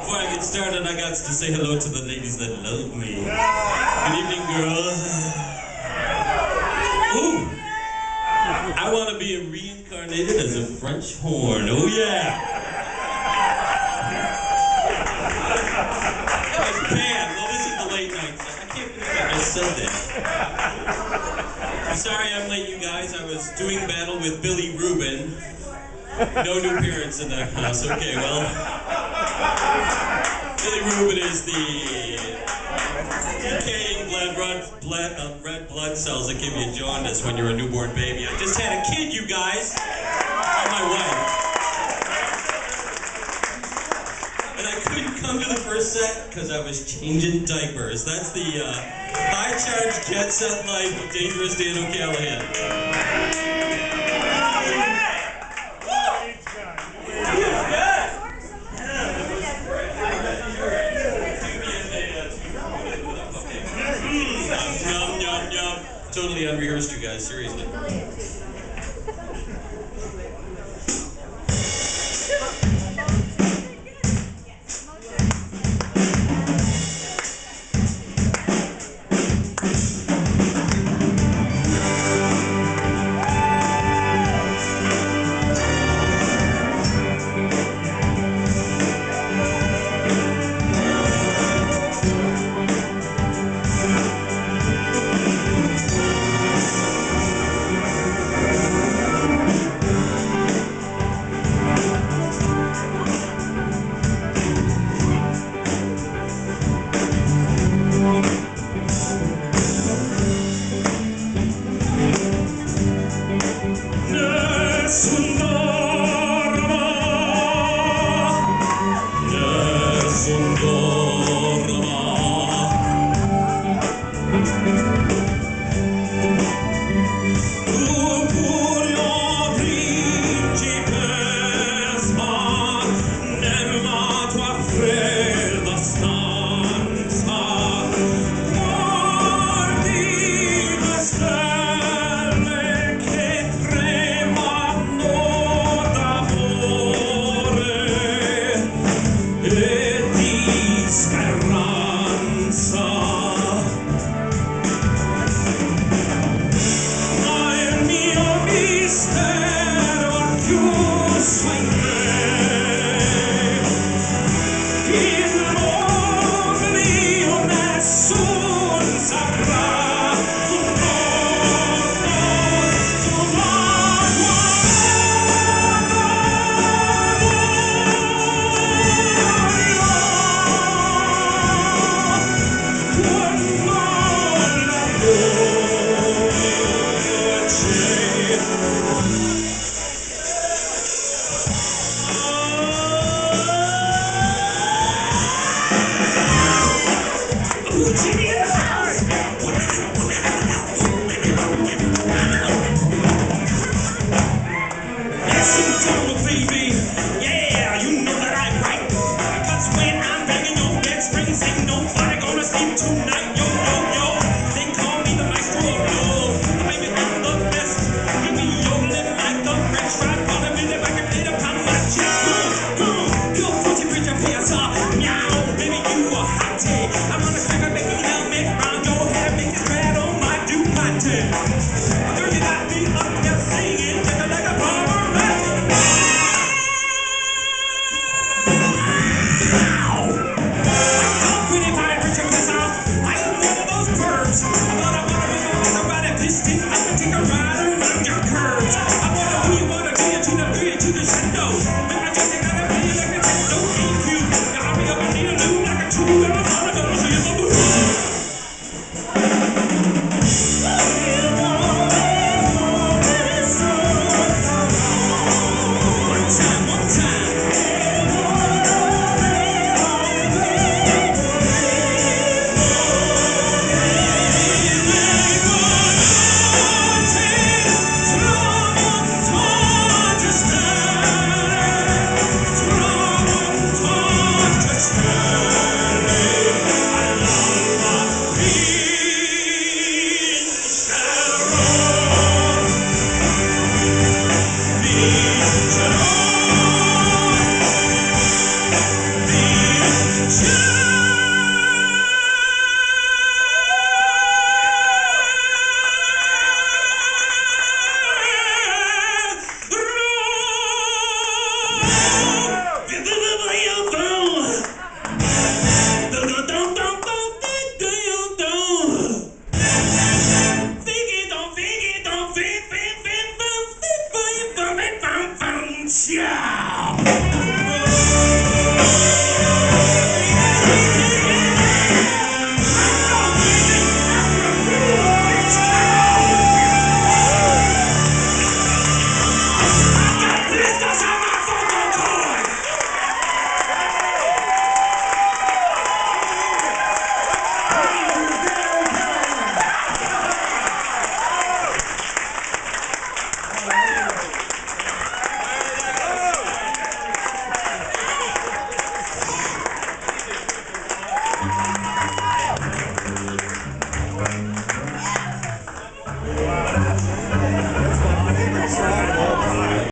Before I get started, I got to say hello to the ladies that love me. Good evening, girls. Ooh! I want to be reincarnated as a French horn. Oh, yeah! Well, this is the late night set. I can't believe I just said that. I'm sorry I'm late, you guys. I was doing battle with Billy Rubin. No new parents in the house. Okay, well. Billy Rubin is the decaying red blood cells that give you jaundice when you're a newborn baby. I just had a kid, you guys. And my wife. And I couldn't come to the first set because I was changing diapers. That's the high-charge jet set life of Dangerous Dan Ocallaghan. Totally unrehearsed, you guys, seriously.